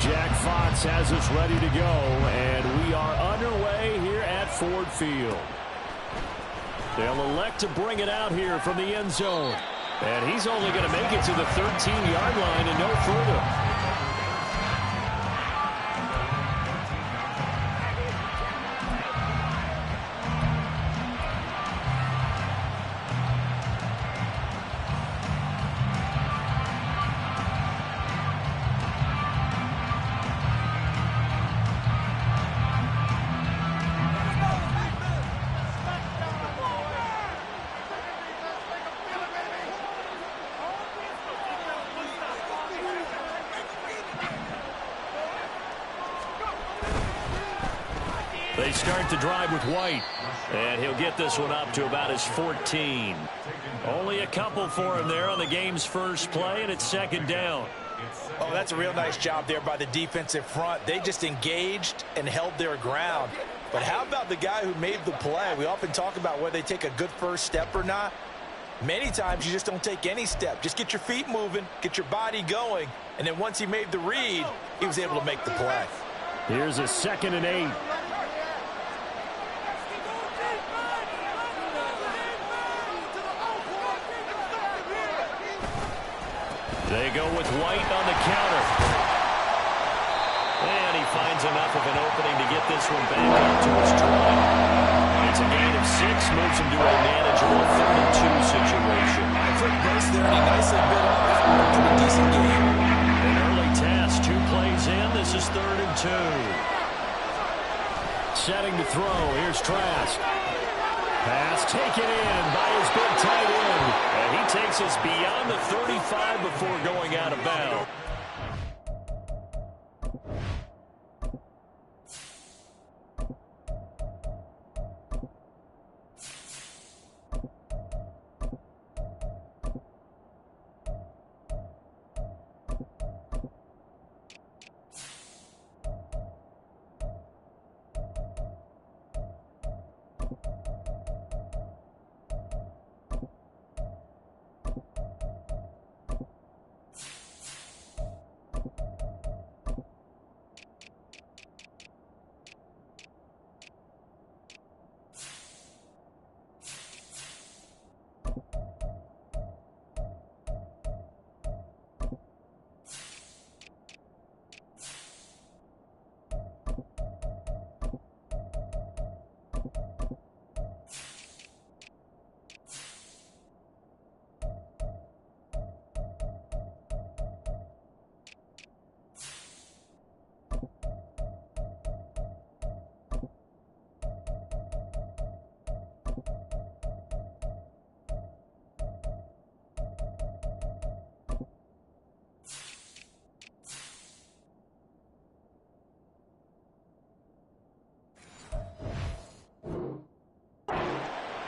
Jack Fox has us ready to go, and we are underway here at Ford Field. They'll elect to bring it out here from the end zone. And he's only going to make it to the 13-yard line and no further. They start the drive with White, and he'll get this one up to about his 14. Only a couple for him there on the game's first play, and it's second down. Oh, that's a real nice job there by the defensive front. They just engaged and held their ground. But how about the guy who made the play? We often talk about whether they take a good first step or not. Many times you just don't take any step. Just get your feet moving, get your body going, and then once he made the read, he was able to make the play. Here's a 2nd and 8. They go with White on the counter. And he finds enough of an opening to get this one back up to his 20. It's a gain of 6, moves him to a manageable 3-2 situation. Quick burst there, and he nicely bit off. Pretty decent game. An early task, 2 plays in. This is 3rd and 2. Setting to throw. Here's Trask. Pass taken in by his big tight end. And he takes us beyond the 35 before going out of bounds.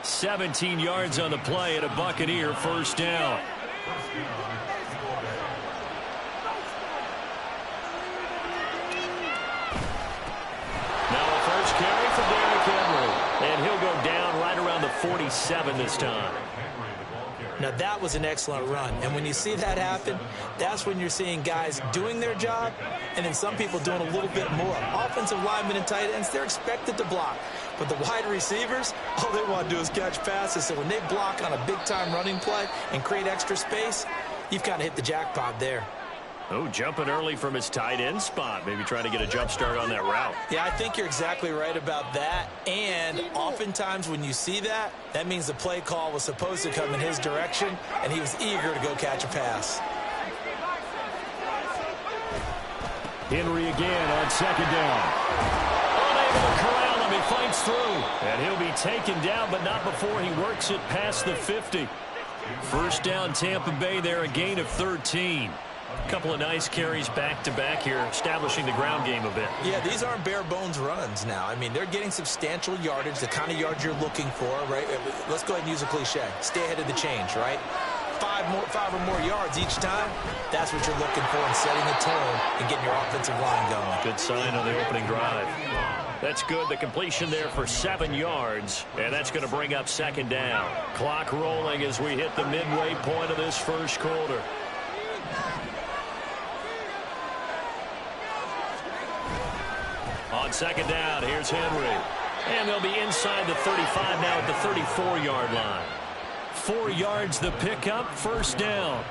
$17 yards on the play and a Buccaneer first down. Now a first carry for Derrick Henry. And he'll go down right around the 47 this time. Now that was an excellent run. And when you see that happen, that's when you're seeing guys doing their job and then some people doing a little bit more. Offensive linemen and tight ends, they're expected to block. But the wide receivers, all they want to do is catch passes. So when they block on a big-time running play and create extra space, you've kind of hit the jackpot there. Oh, jumping early from his tight end spot. Maybe trying to get a jump start on that route. Yeah, I think you're exactly right about that. And oftentimes when you see that, that means the play call was supposed to come in his direction, and he was eager to go catch a pass. Henry again on second down. Unable to corral him. He fights through. And he'll be taken down, but not before he works it past the 50. First down, Tampa Bay there, a gain of 13. A couple of nice carries back-to-back here, establishing the ground game a bit. Yeah, these aren't bare-bones runs now. I mean, they're getting substantial yardage, the kind of yards you're looking for, right? Let's go ahead and use a cliche. Stay ahead of the change, right? Five or more yards each time, that's what you're looking for in setting the tone and getting your offensive line going. Good sign on the opening drive. That's good. The completion there for 7 yards, and that's going to bring up second down. Clock rolling as we hit the midway point of this first quarter. second down. Here's Henry. And they'll be inside the 35 now at the 34-yard line. 4 yards the pickup, first down.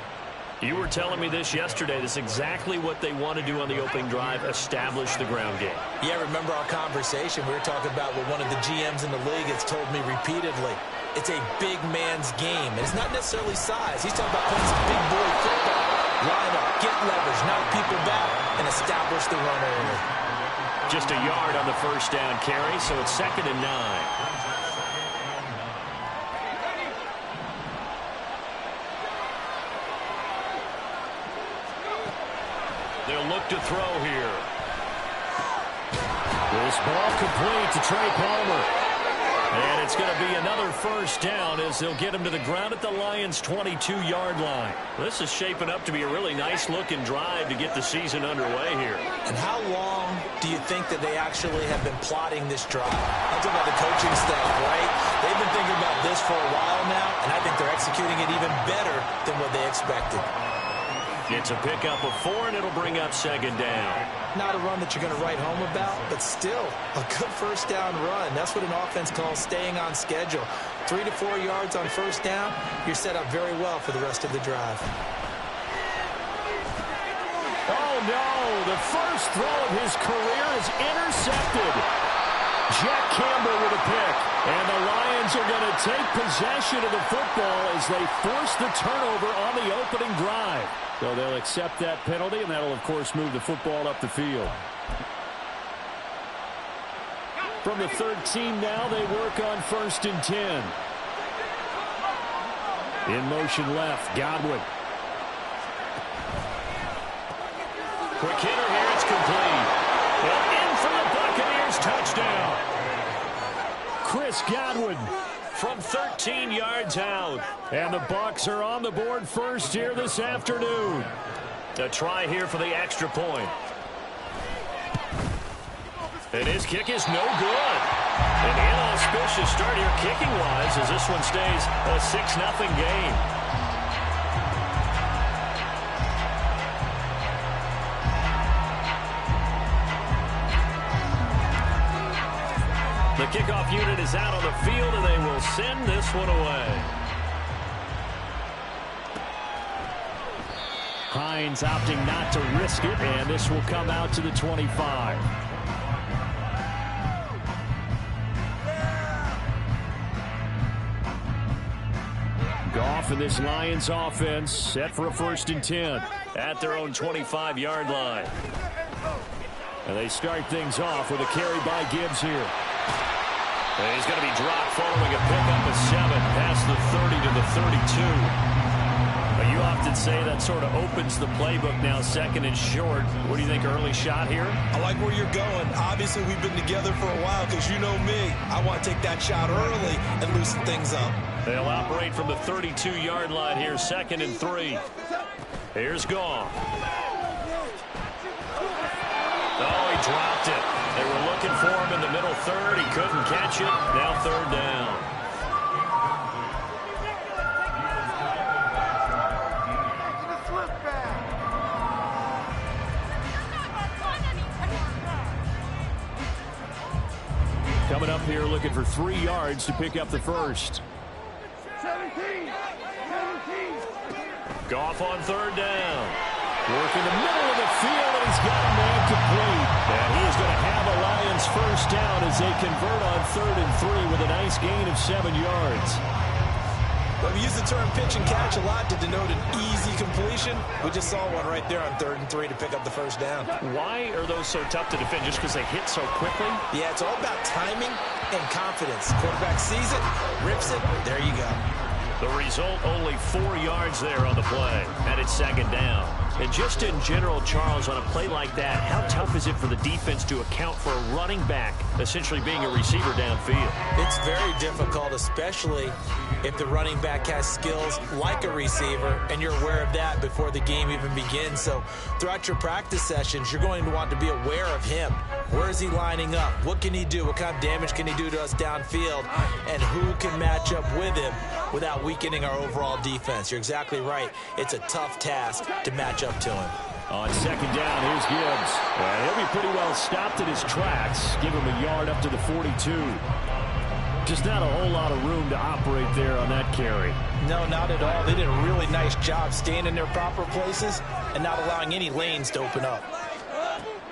You were telling me this yesterday. This is exactly what they want to do on the opening drive, establish the ground game. Yeah, remember our conversation. We were talking about what one of the GMs in the league has told me repeatedly. It's a big man's game. And it's not necessarily size. He's talking about playing some big boy football. Line up, get leverage, knock people back, and establish the run early. Just a yard on the first down carry, so it's 2nd and 9. They'll look to throw here. This ball complete to Trey Palmer. And it's going to be another first down as they'll get him to the ground at the Lions' 22-yard line. This is shaping up to be a really nice-looking drive to get the season underway here. And how long do you think that they actually have been plotting this drive? I'm talking about the coaching staff, right? They've been thinking about this for a while now, and I think they're executing it even better than what they expected. It's a pickup of 4, and it'll bring up 2nd down. Not a run that you're going to write home about, but still a good first down run. That's what an offense calls staying on schedule. 3 to 4 yards on first down, you're set up very well for the rest of the drive. Oh, no. The first throw of his career is intercepted. Jack Campbell with a pick. And the Lions are going to take possession of the football as they force the turnover on the opening drive. So they'll accept that penalty, and that'll, of course, move the football up the field. From the 13 now, they work on 1st and 10. In motion left, Godwin. Quick hitter here, it's complete. And in for the Buccaneers, touchdown. Chris Godwin from 13 yards out. And the Bucs are on the board first here this afternoon. A try here for the extra point. And his kick is no good. An inauspicious start here kicking-wise as this one stays a 6-0 game. The kickoff unit is out on the field, and they will send this one away. Hines opting not to risk it, and this will come out to the 25. Goff and this Lions offense set for a 1st and 10 at their own 25-yard line. And they start things off with a carry by Gibbs here. And he's going to be dropped following a pickup of 7 past the 30 to the 32. But you often say that sort of opens the playbook now, 2nd and short. What do you think, early shot here? I like where you're going. Obviously, we've been together for a while because you know me. I want to take that shot early and loosen things up. They'll operate from the 32-yard line here, 2nd and 3. Here's Goff. Oh, he dropped it. They were looking for him in the middle third. He couldn't catch it. Now 3rd down. Coming up here looking for 3 yards to pick up the first. 17. Goff on 3rd down. Work in the middle of the field, and he's got a man complete. And he is going to have a Lions first down as they convert on 3rd and 3 with a nice gain of 7 yards. Well, we use the term pitch and catch a lot to denote an easy completion. We just saw one right there on 3rd and 3 to pick up the first down. Why are those so tough to defend? Just because they hit so quickly? Yeah, it's all about timing and confidence. Quarterback sees it, rips it, there you go. The result, only 4 yards there on the play, and it's 2nd down. And just in general, Charles, on a play like that, how tough is it for the defense to account for a running back essentially being a receiver downfield? It's very difficult, especially if the running back has skills like a receiver, and you're aware of that before the game even begins. So throughout your practice sessions, you're going to want to be aware of him. Where is he lining up? What can he do? What kind of damage can he do to us downfield? And who can match up with him without weakening our overall defense? You're exactly right. It's a tough task to match up to him. On second down, here's Gibbs. And he'll be pretty well stopped in his tracks. Give him a yard up to the 42. Just not a whole lot of room to operate there on that carry. No, not at all. They did a really nice job staying in their proper places and not allowing any lanes to open up.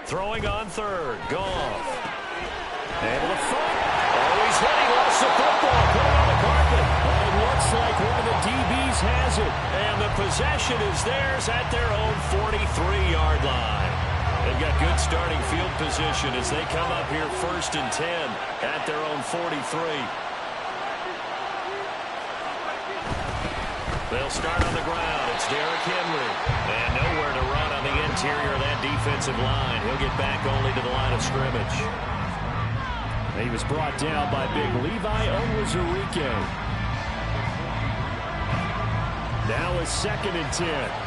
Throwing on third. Goff. Able to fight. Oh, he's hit. He lost the football. Put it on the carpet. But it looks like one of the DBs has it. And the possession is theirs at their own 43-yard line. They've got good starting field position as they come up here 1st and 10 at their own 43. They'll start on the ground. It's Derrick Henry. And nowhere to run on the interior of that defensive line. He'll get back only to the line of scrimmage. He was brought down by big Levi Onwuzurike. Now it's 2nd and 10.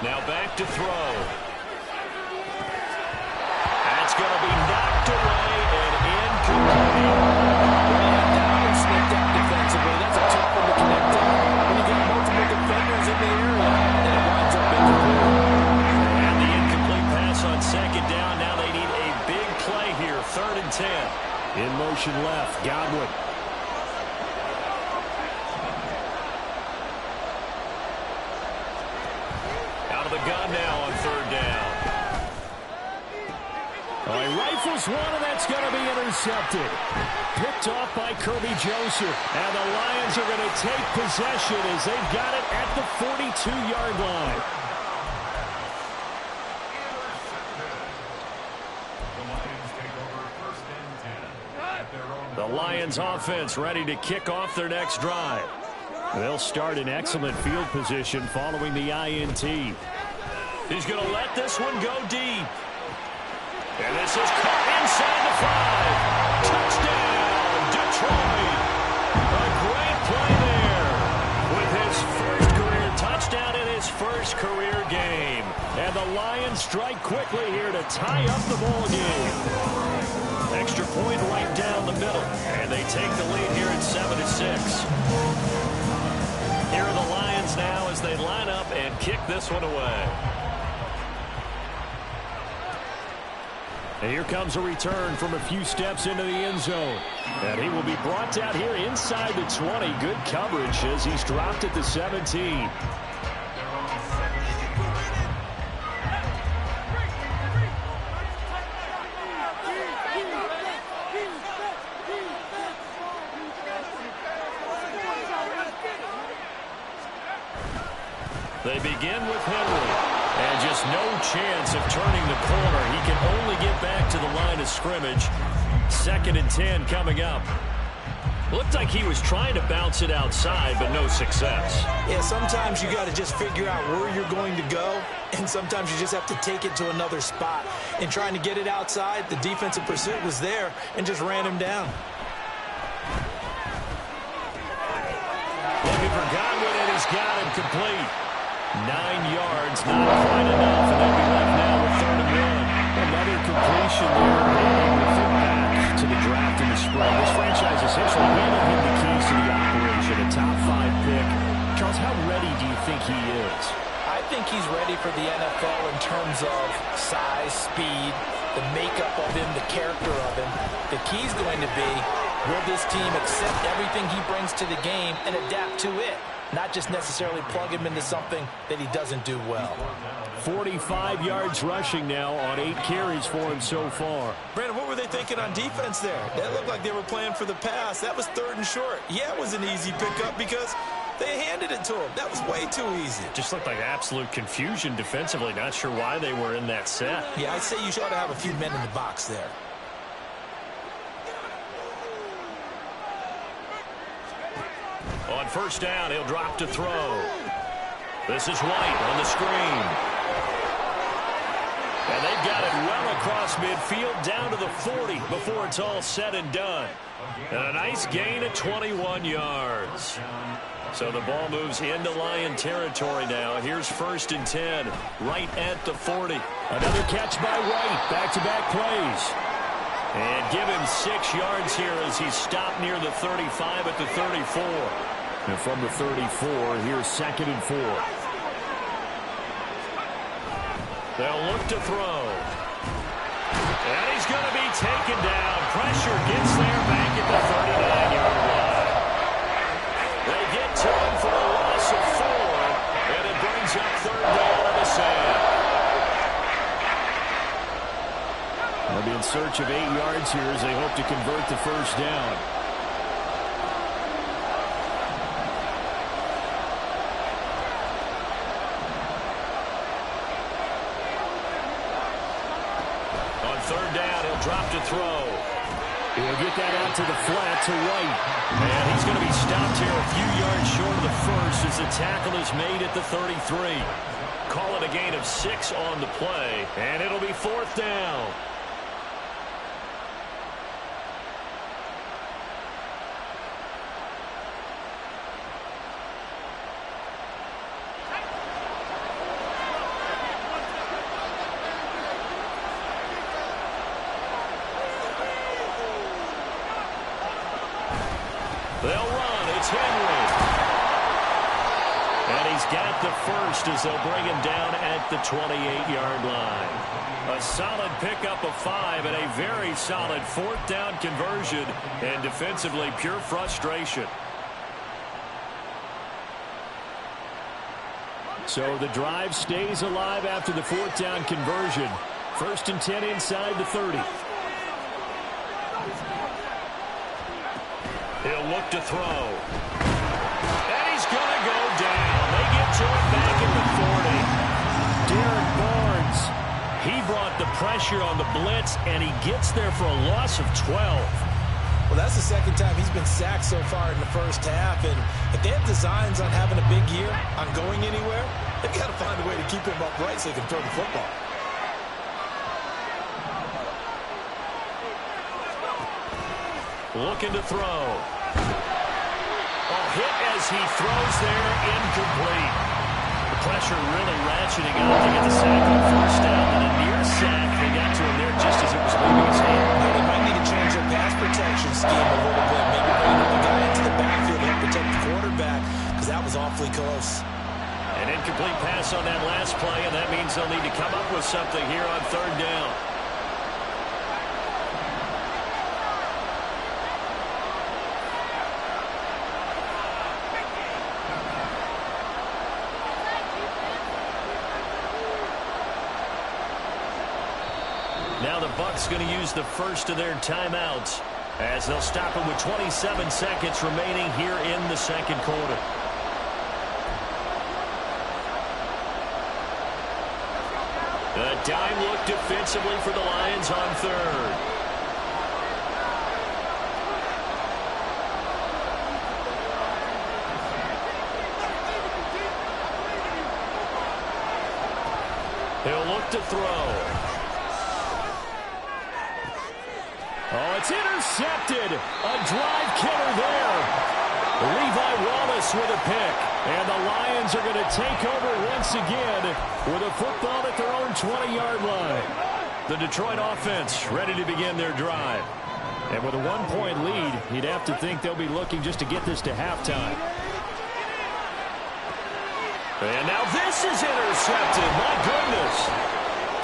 Now back to throw. That's going to be knocked away and incomplete. That one slipped out defensively. That's a tough one to connect on. When you got multiple defenders in the area, and it winds up incomplete. And the incomplete pass on 2nd down. Now they need a big play here. 3rd and 10. In motion left, Godwin. The gun now on 3rd down. Oh, he rifles one, and that's going to be intercepted. Picked off by Kirby Joseph. And the Lions are going to take possession as they've got it at the 42-yard line. The Lions offense ready to kick off their next drive. They'll start in excellent field position following the INT. He's going to let this one go deep. And this is caught inside the 5. Touchdown, Detroit. A great play there with his first career touchdown in his first career game. And the Lions strike quickly here to tie up the ball game. Extra point right down the middle. And they take the lead here at 7-6. Here are the Lions now as they line up and kick this one away. And here comes a return from a few steps into the end zone. And he will be brought down here inside the 20. Good coverage as he's dropped at the 17. They begin with Henry. And just no chance of turning the corner. He can only get back to the line of scrimmage. 2nd and 10 coming up. Looked like he was trying to bounce it outside, but no success. Yeah, sometimes you got to just figure out where you're going to go, and sometimes you just have to take it to another spot. And trying to get it outside, the defensive pursuit was there and just ran him down. Looking for Godwin, and he's got him complete. 9 yards, not quite enough, and they'll be left now with 3rd and 1. Another completion there, and we'll think back to the draft in the spring. This franchise essentially handed him the keys to the operation, a top 5 pick. Charles, how ready do you think he is? I think he's ready for the NFL in terms of size, speed, the makeup of him, the character of him. The key's going to be, will this team accept everything he brings to the game and adapt to it? Not just necessarily plug him into something that he doesn't do well. 45 yards rushing now on 8 carries for him so far. Brandon, what were they thinking on defense there? That looked like they were playing for the pass. That was 3rd and short. Yeah, it was an easy pickup because they handed it to him. That was way too easy. Just looked like absolute confusion defensively. Not sure why they were in that set. Yeah, I'd say you ought to have a few men in the box there. On 1st down, he'll drop to throw. This is White on the screen. And they've got it well across midfield down to the 40 before it's all said and done. And a nice gain of 21 yards. So the ball moves into Lion territory now. Here's 1st and 10, right at the 40. Another catch by White. Back-to-back plays. And give him 6 yards here as he's stopped near the 35 at the 34. And from the 34, here's 2nd and 4. They'll look to throw. And he's going to be taken down. Pressure gets there back at the 39-yard line. They get to him for a loss of 4, and it brings up 3rd down on the sand. They'll be in search of 8 yards here as they hope to convert the 1st down. On 3rd down, he'll drop to throw. He'll get that out to the flat to White. And he's going to be stopped here a few yards short of the 1st as the tackle is made at the 33. Call it a gain of 6 on the play, and it'll be 4th down. They'll run. It's Henry. And he's got the 1st as they'll bring him down at the 28-yard line. A solid pickup of 5 and a very solid 4th down conversion. And defensively, pure frustration. So the drive stays alive after the 4th down conversion. 1st and 10 inside the 30. He'll look to throw. And he's going to go down. They get to him back at the 40. Derek Barnes, he brought the pressure on the blitz, and he gets there for a loss of 12. Well, that's the 2nd time he's been sacked so far in the 1st half. And if they have designs on having a big year, on going anywhere, they've got to find a way to keep him upright so they can throw the football. Looking to throw. Hit as he throws there, incomplete. The pressure really ratcheting up to get the sack on 1st down, and a near sack. They got to him there just as it was leaving his hand. They might need to change their pass protection scheme a little bit. Maybe bring the guy into the backfield and protect the quarterback, because that was awfully close. An incomplete pass on that last play, and that means they'll need to come up with something here on 3rd down. Now the Bucs going to use the 1st of their timeouts as they'll stop him with 27 seconds remaining here in the 2nd quarter. A dime look defensively for the Lions on 3rd. He'll look to throw. Oh, it's intercepted. A drive killer there. Levi Wallace with a pick. And the Lions are going to take over once again with a football at their own 20-yard line. The Detroit offense ready to begin their drive. And with a 1-point lead, you'd have to think they'll be looking just to get this to halftime. And now this is intercepted. My goodness.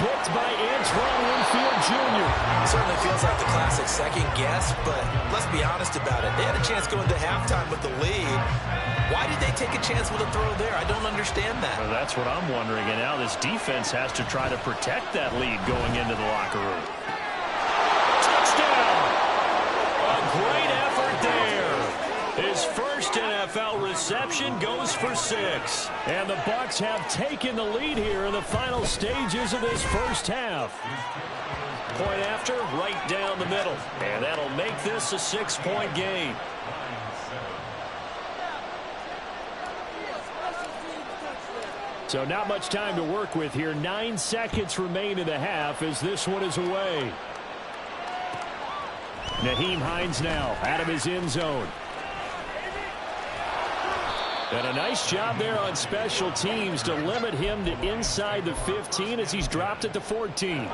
Picked by Antoine Winfield Jr. It certainly feels like the classic second guess, but let's be honest about it. They had a chance going to halftime with the lead. Why did they take a chance with a throw there? I don't understand that. Well, that's what I'm wondering. And now this defense has to try to protect that lead going into the locker room. Touchdown! A great effort there. His first NFL reception goes for 6. And the Bucs have taken the lead here in the final stages of this 1st half. Point after, right down the middle. And that'll make this a 6-point game. So not much time to work with here. 9 seconds remain in the half as this one is away. Nyheim Hines now out of his end zone. And a nice job there on special teams to limit him to inside the 15 as he's dropped at the 14.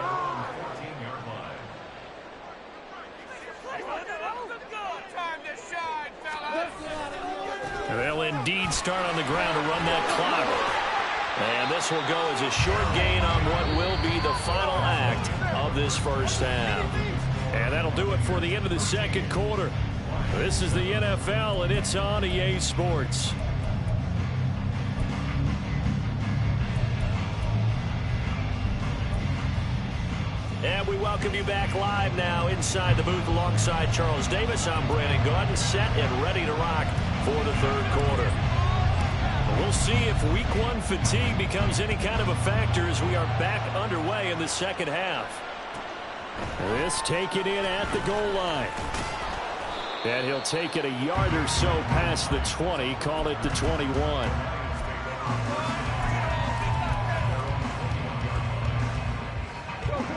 indeed start on the ground to run that clock. And this will go as a short gain on what will be the final act of this first half. And that'll do it for the end of the second quarter. This is the NFL, and it's on EA Sports. And we welcome you back live now inside the booth alongside Charles Davis. I'm Brandon Gaudin, set and ready to rock for the third quarter. We'll see if week one fatigue becomes any kind of a factor as we are back underway in the second half. This taken in at the goal line. And he'll take it a yard or so past the 20, call it the 21.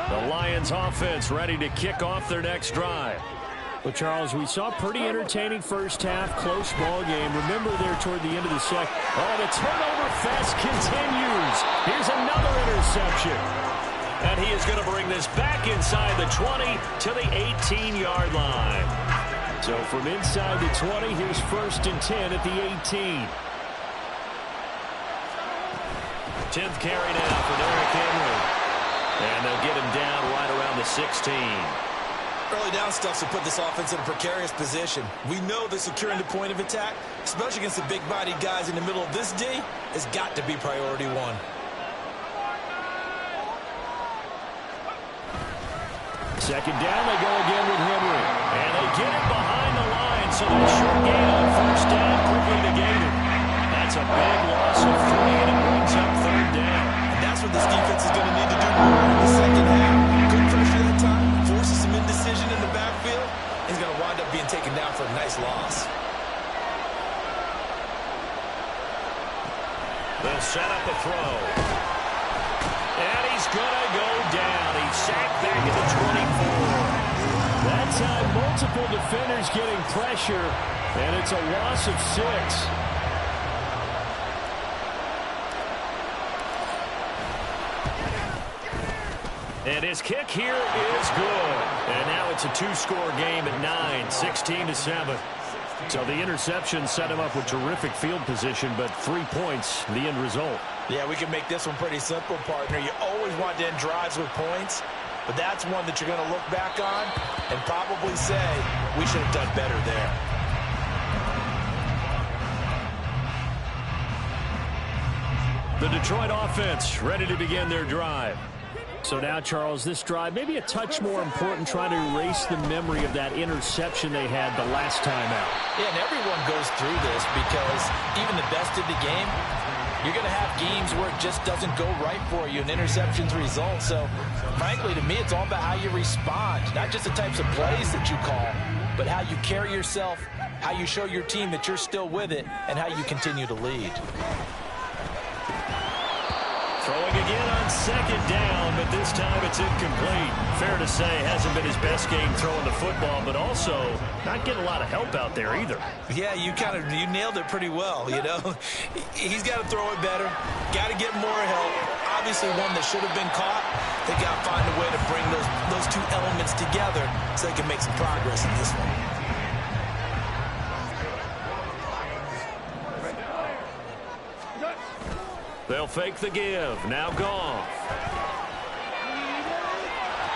The Lions offense ready to kick off their next drive. Well, Charles, we saw a pretty entertaining first half, close ball game. Remember there toward the end of the second. Oh, the turnover fest continues. Here's another interception. And he is going to bring this back inside the 20 to the 18-yard line. So from inside the 20, here's 1st and 10 at the 18. 10th carry now for Derrick Henry. And they'll get him down right around the 16. Early down stuff to put this offense in a precarious position. We know that securing the point of attack, especially against the big-bodied guys in the middle of this D, has got to be priority one. Second down, they go again with Henry. And they get it behind the line, so that short gain on first down quickly negated. That's a big loss of 3, and it brings up 3rd down. And that's what this defense is going to need to do more in the second half. Good pressure that time, forces some indecision in the backfield. He's going to wind up being taken down for a nice loss. They'll set up a throw. And he's going to go down. He's sacked back at the 24. That time, multiple defenders getting pressure, and it's a loss of 6. And his kick here is good. And now it's a 2-score game at 9, 16-7. So the interception set him up with terrific field position, but 3 points, the end result. Yeah, we can make this one pretty simple, partner. You always want to end drives with points, but that's one that you're going to look back on and probably say, we should have done better there. The Detroit offense ready to begin their drive. So now, Charles, this drive maybe a touch more important, trying to erase the memory of that interception they had the last time out. Yeah, and everyone goes through this because even the best of the game, you're going to have games where it just doesn't go right for you, and interceptions result. So, frankly, to me, it's all about how you respond, not just the types of plays that you call, but how you carry yourself, how you show your team that you're still with it, and how you continue to lead. Throwing again on second down, but this time it's incomplete. Fair to say, hasn't been his best game throwing the football, but also not getting a lot of help out there either. Yeah, you nailed it pretty well, you know. He's got to throw it better, got to get more help. Obviously one that should have been caught. They got to find a way to bring those two elements together so they can make some progress in this one. They'll fake the give. Now Goff.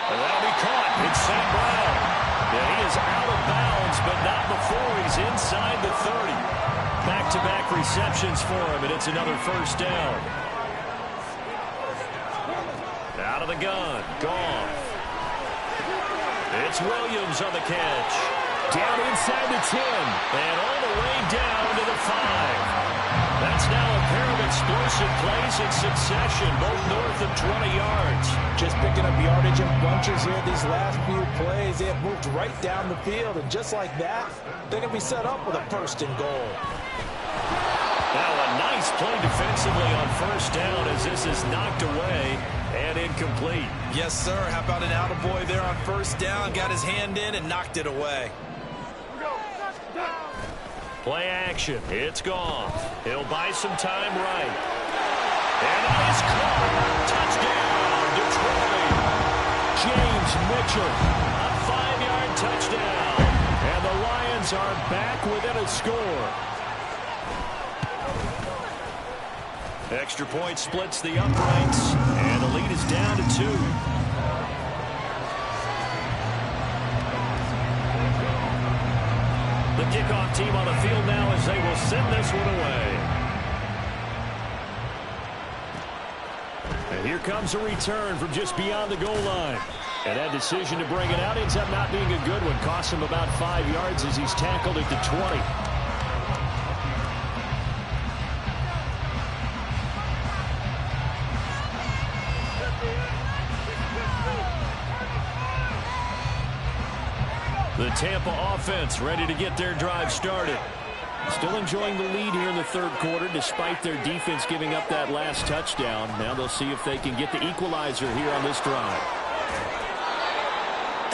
And that'll be caught. It's St. Brown. And he is out of bounds, but not before he's inside the 30. Back-to-back receptions for him, and it's another first down. Out of the gun. Goff. It's Williams on the catch. Down inside the 10. And all the way down to the 5. That's now a pair of explosive plays in succession, both north of 20 yards. Just picking up yardage in bunches here these last few plays. They have moved right down the field, and just like that, they're going to be set up with a 1st and goal. Now a nice play defensively on first down as this is knocked away and incomplete. Yes, sir. How about an attaboy there on first down? Got his hand in and knocked it away. Play action. It's Goff. He'll buy some time right. And that is caught. Touchdown, Detroit. James Mitchell. A 5-yard touchdown. And the Lions are back within a score. Extra point splits the uprights, and the lead is down to 2. The kickoff team on the field now as they will send this one away. And here comes a return from just beyond the goal line. And that decision to bring it out ends up not being a good one. Costs him about 5 yards as he's tackled at the 20. The Tampa offense ready to get their drive started. Still enjoying the lead here in the third quarter despite their defense giving up that last touchdown. Now they'll see if they can get the equalizer here on this drive.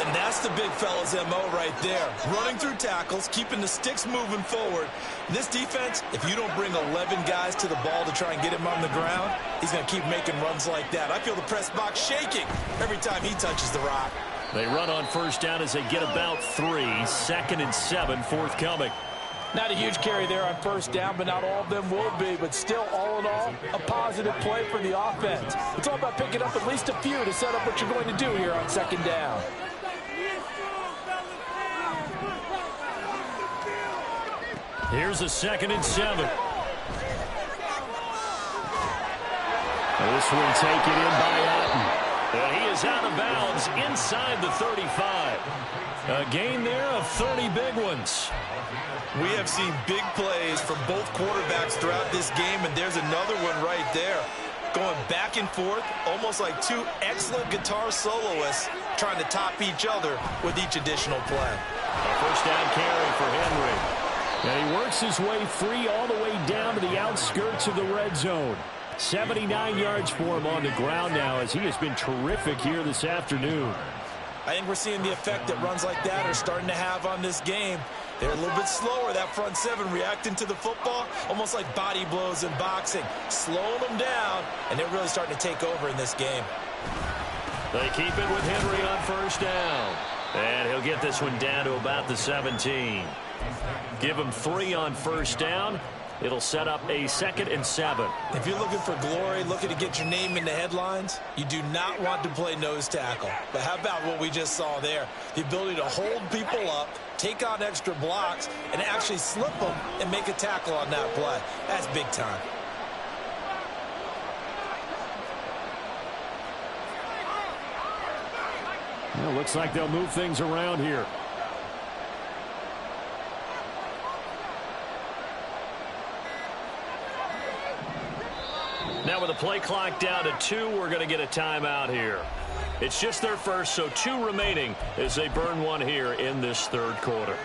And that's the big fella's MO right there. Running through tackles, keeping the sticks moving forward. And this defense, if you don't bring 11 guys to the ball to try and get him on the ground, he's going to keep making runs like that. I feel the press box shaking every time he touches the rock. They run on first down as they get about 3. 2nd and 7 forthcoming. Not a huge carry there on first down, but not all of them will be. But still, all in all, a positive play for the offense. It's all about picking up at least a few to set up what you're going to do here on second down. Here's a 2nd and 7. This one taken in by Otten. And he is out of bounds inside the 35. A gain there of 30 big ones. We have seen big plays from both quarterbacks throughout this game, and there's another one right there. Going back and forth, almost like two excellent guitar soloists trying to top each other with each additional play. A first down carry for Henry. And he works his way free all the way down to the outskirts of the red zone. 79 yards for him on the ground now as he has been terrific here this afternoon. I think we're seeing the effect that runs like that are starting to have on this game. They're a little bit slower, that front seven, reacting to the football, almost like body blows in boxing, slowing them down, and they're really starting to take over in this game. They keep it with Henry on first down. And he'll get this one down to about the 17. Give him 3 on first down. It'll set up a 2nd and 7. If you're looking for glory, looking to get your name in the headlines, you do not want to play nose tackle. But how about what we just saw there? The ability to hold people up, take on extra blocks, and actually slip them and make a tackle on that play. That's big time. Well, looks like they'll move things around here. Now with the play clock down to 2, we're going to get a timeout here. It's just their first, so 2 remaining as they burn one here in this third quarter.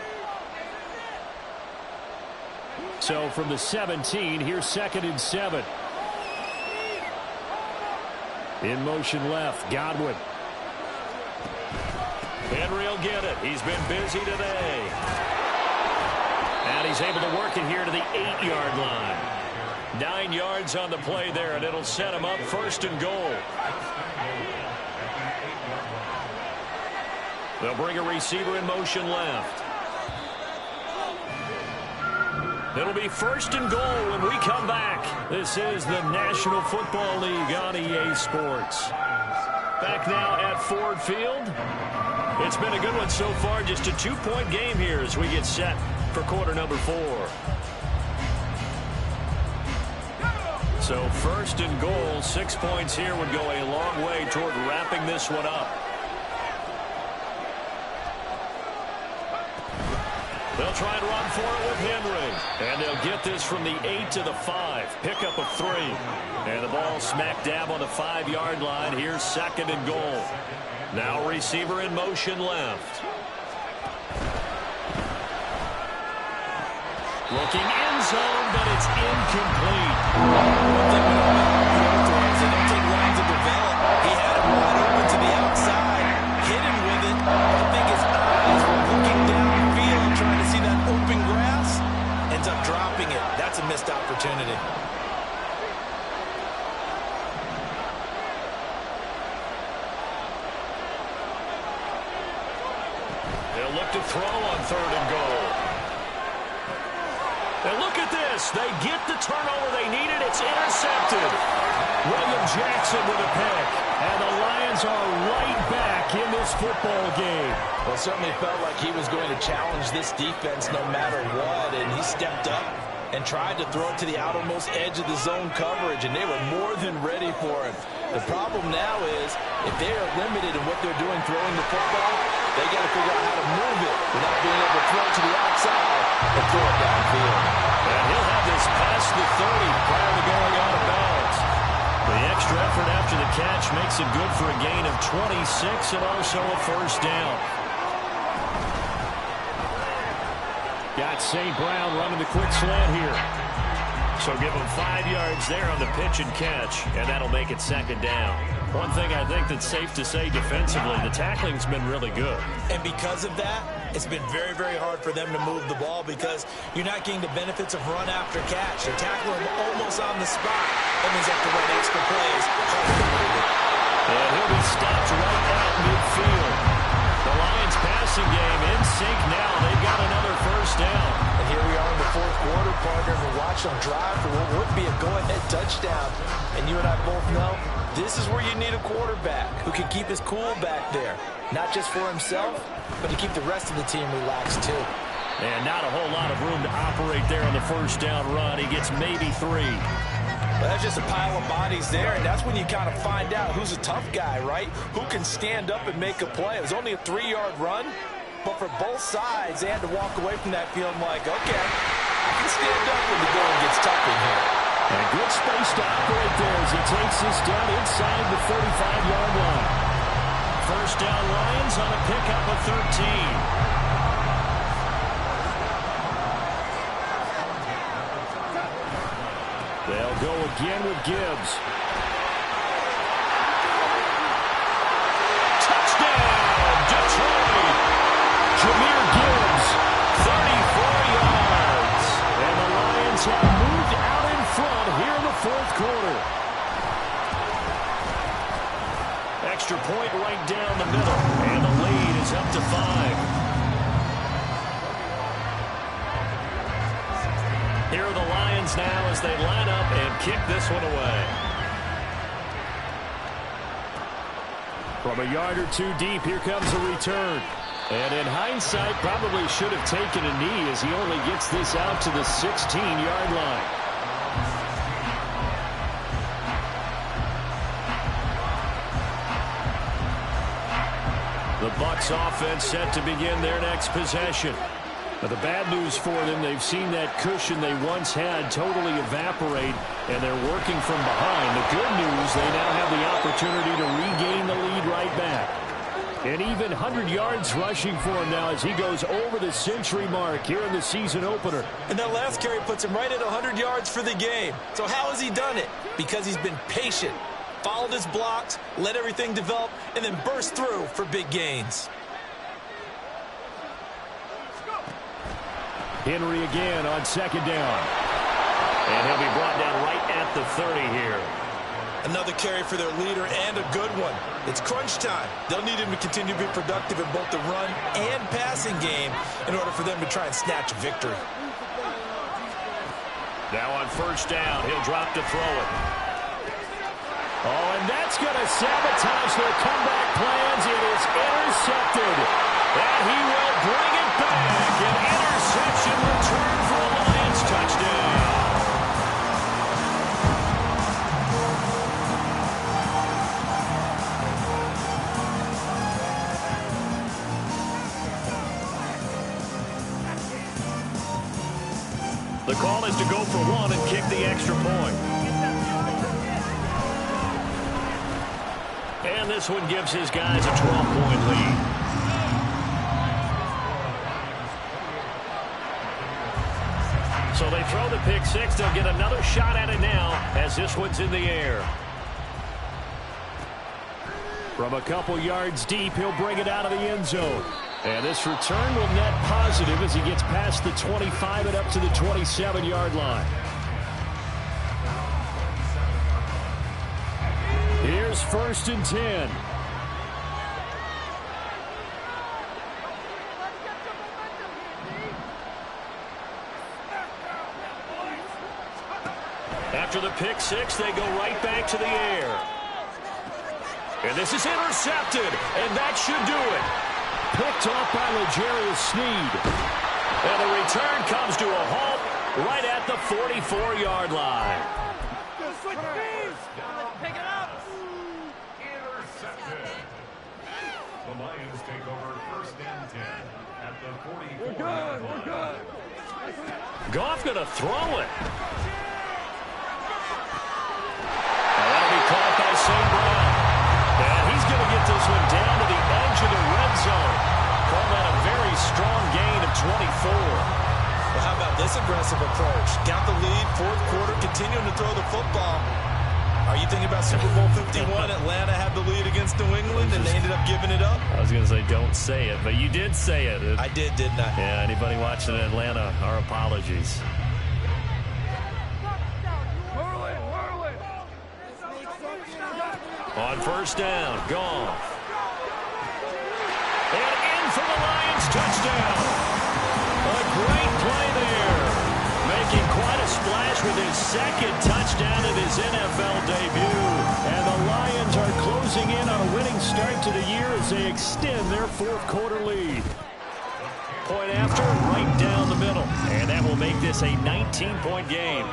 So from the 17, here's 2nd and 7. In motion left, Godwin. Henry will get it. He's been busy today. And he's able to work it here to the 8-yard line. 9 yards on the play there, and it'll set him up 1st and goal. They'll bring a receiver in motion left. It'll be 1st and goal when we come back. This is the National Football League on EA Sports. Back now at Ford Field. It's been a good one so far. Just a 2-point game here as we get set for quarter number 4. So 1st and goal, 6 points here would go a long way toward wrapping this one up. They'll try and run for it with Henry. And they'll get this from the 8 to the 5. Pickup of 3. And the ball smack dab on the 5-yard line. Here's 2nd and goal. Now receiver in motion left. Looking end zone, but it's incomplete. One thing we know about throws, they don't take long to develop. He had it wide open to the outside, hit him with it. I think his eyes were looking downfield, trying to see that open grass. Ends up dropping it. That's a missed opportunity. They'll look to throw on 3rd and goal. And look at this. They get the turnover they needed. It's intercepted. William Jackson with a pick. And the Lions are right back in this football game. Well, it certainly felt like he was going to challenge this defense no matter what. And he stepped up and tried to throw it to the outermost edge of the zone coverage. And they were more than ready for him. The problem now is if they are limited in what they're doing throwing the football, they got to figure out how to move it without being able to throw it to the outside and throw it downfield. And he'll have this past the 30 prior to going out of bounds. The extra effort after the catch makes it good for a gain of 26 and also a first down. Got St. Brown running the quick slant here. So give him 5 yards there on the pitch and catch, and that'll make it second down. One thing I think that's safe to say defensively, the tackling's been really good. And because of that, it's been very, very hard for them to move the ball because you're not getting the benefits of run after catch. They're tackling him almost on the spot. That means they have to run extra plays. And he'll be stopped right at midfield. The Lions passing game in sync now. They've got another first down. And here we are in the fourth quarter, partner. We watch them drive for what would be a go-ahead touchdown. And you and I both know this is where you need a quarterback who can keep his cool back there. Not just for himself, but to keep the rest of the team relaxed too. And not a whole lot of room to operate there on the first down run. He gets maybe 3. Well, that's just a pile of bodies there, and that's when you kind of find out who's a tough guy, right? Who can stand up and make a play. It was only a 3-yard run, but for both sides, they had to walk away from that feeling like, okay, I can stand up when the going gets tough in here. And a good space to operate there as he takes this down inside the 35-yard line. First down Lions on a pickup of 13. They'll go again with Gibbs. Touchdown, Detroit! Jahmyr Gibbs, 34 yards. And the Lions have moved out in front here in the fourth quarter. Extra point right down the middle. And the lead is up to 5. Here are the Lions now as they line up and kick this one away. From a yard or two deep, here comes a return. And in hindsight, probably should have taken a knee as he only gets this out to the 16-yard line. The Bucs offense set to begin their next possession. But the bad news for them, they've seen that cushion they once had totally evaporate, and they're working from behind. The good news, they now have the opportunity to regain the lead right back. And even 100 yards rushing for him now as he goes over the century mark here in the season opener. And that last carry puts him right at 100 yards for the game. So how has he done it? Because he's been patient, followed his blocks, let everything develop, and then burst through for big gains. Henry again on second down. And he'll be brought down right at the 30 here. Another carry for their leader and a good one. It's crunch time. They'll need him to continue to be productive in both the run and passing game in order for them to try and snatch a victory. Now on first down, he'll drop to throw it. Oh, and that's going to sabotage their comeback plans. It is intercepted. And he will bring it back. An interception return for a Lions touchdown. The call is to go for one and kick the extra point. And this one gives his guys a 12-point lead. So they throw the pick six. They'll get another shot at it now as this one's in the air. From a couple yards deep, he'll bring it out of the end zone. And this return will net positive as he gets past the 25 and up to the 27-yard line. Here's first and 10. After the pick six, they go right back to the air. And this is intercepted, and that should do it. Picked off by L'Jarius Sneed. And the return comes to a halt right at the 44-yard line. Pick it up. Intercepted. The Lions take over 1st and 10 at the 44-yard line. We're good. Goff going to throw it. And that'll be caught by St. Brown. And he's going to get this one down to the edge of the red zone. Call that a very strong gain of 24. Well, how about this aggressive approach? Got the lead, 4th quarter, continuing to throw the football. Are you thinking about Super Bowl 51? Atlanta had the lead against New England, and they ended up giving it up? I was going to say don't say it, but you did say it. I did, didn't I? Yeah, anybody watching in Atlanta, our apologies. On 1st down, Goff. And in for the Lions, touchdown. A great play there. Making quite a splash with his 2nd touchdown in his NFL debut. And the Lions are closing in on a winning start to the year as they extend their 4th quarter lead. Point after, right down the middle. And that will make this a 19-point game.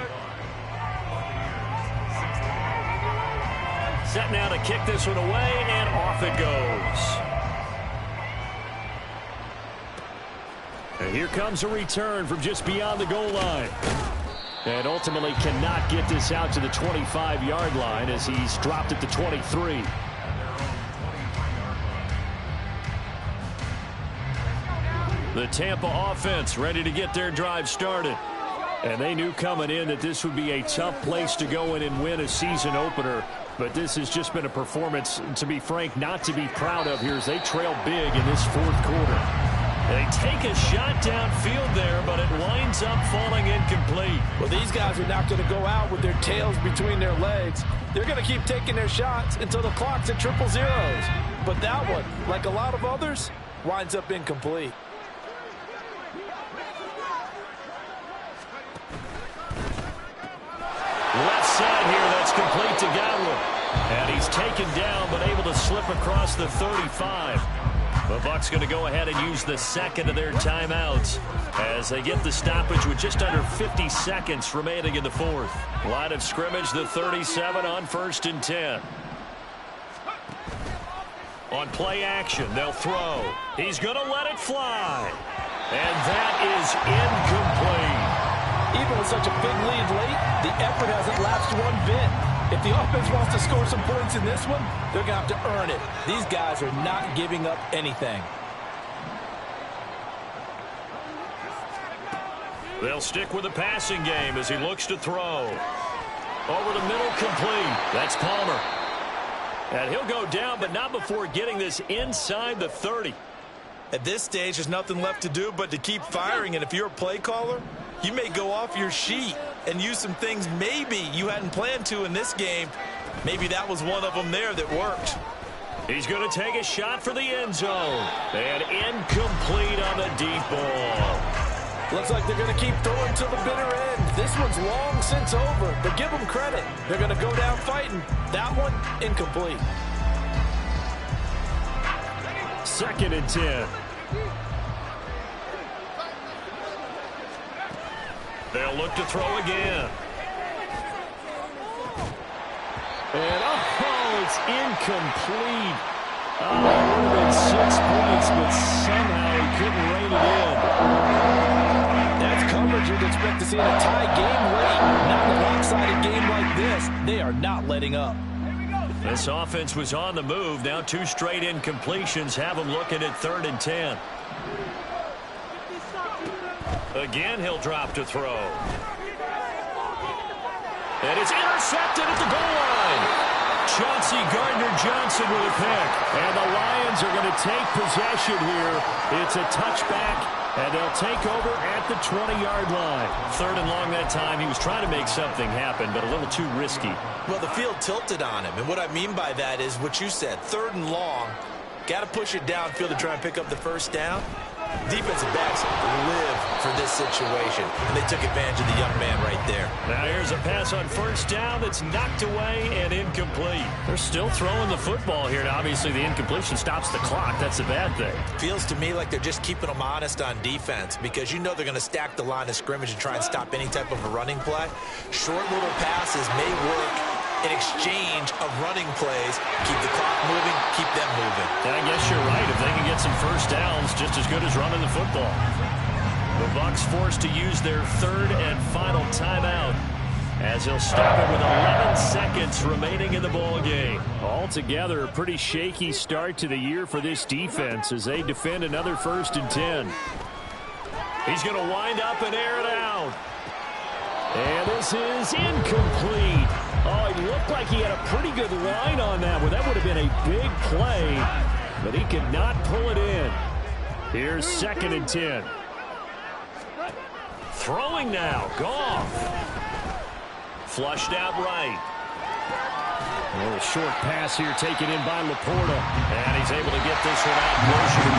Set now to kick this one away, and off it goes. And here comes a return from just beyond the goal line. And ultimately cannot get this out to the 25-yard line as he's dropped it to 23. The Tampa offense ready to get their drive started. And they knew coming in that this would be a tough place to go in and win a season opener. But this has just been a performance, to be frank, not to be proud of here as they trail big in this 4th quarter. They take a shot downfield there, but it winds up falling incomplete. Well, these guys are not going to go out with their tails between their legs. They're going to keep taking their shots until the clock's at 000. But that one, like a lot of others, winds up incomplete. Left side here, that's complete to Godwin. And he's taken down, but able to slip across the 35. The Bucs going to go ahead and use the 2nd of their timeouts as they get the stoppage with just under 50 seconds remaining in the 4th. Line of scrimmage, the 37 on 1st and 10. On play action, they'll throw. He's going to let it fly. And that is incomplete. Even with such a big lead late, the effort hasn't lapsed one bit. If the offense wants to score some points in this one, they're going to have to earn it. These guys are not giving up anything. They'll stick with the passing game as he looks to throw. Over the middle, complete. That's Palmer. And he'll go down, but not before getting this inside the 30. At this stage, there's nothing left to do but to keep firing. And if you're a play caller, you may go off your sheet and use some things maybe you hadn't planned to in this game. Maybe that was one of them there that worked. He's going to take a shot for the end zone. And incomplete on the deep ball. Looks like they're going to keep throwing to the bitter end. This one's long since over, but give them credit. They're going to go down fighting. That one, incomplete. 2nd and 10. They'll look to throw again. And, oh, it's incomplete. Oh, it would have been 6 points, but somehow he couldn't rein it in. That's coverage you'd expect to see in a tie game late. Not in a lopsided game like this. They are not letting up. This offense was on the move. Now 2 straight incompletions have them looking at 3rd and 10. Again, he'll drop to throw. And it's intercepted at the goal line. Chauncey Gardner-Johnson with a pick. And the Lions are going to take possession here. It's a touchback, and they'll take over at the 20-yard line. 3rd and long that time. He was trying to make something happen, but a little too risky. Well, the field tilted on him, and what I mean by that is what you said, 3rd and long. Got to push it downfield to try and pick up the 1st down. Defensive backs live for this situation, and they took advantage of the young man right there. Now here's a pass on first down that's knocked away and incomplete. They're still throwing the football here. Now, obviously, the incompletion stops the clock. That's a bad thing. Feels to me like they're just keeping them honest on defense because you know they're going to stack the line of scrimmage and try and stop any type of a running play. Short little passes may work in exchange of running plays. Keep the clock moving, keep them moving. And I guess you're right. If they can get some first downs, just as good as running the football. The Bucs forced to use their third and final timeout as he'll stop it with 11 seconds remaining in the ball game. Altogether, a pretty shaky start to the year for this defense as they defend another 1st and 10. He's going to wind up and air it out. And this is incomplete. Oh, he looked like he had a pretty good line on that one. That would have been a big play, but he could not pull it in. Here's 2nd and 10. Throwing now, Goff. Flushed out right. A little short pass here taken in by Laporta. And he's able to get this one out closer to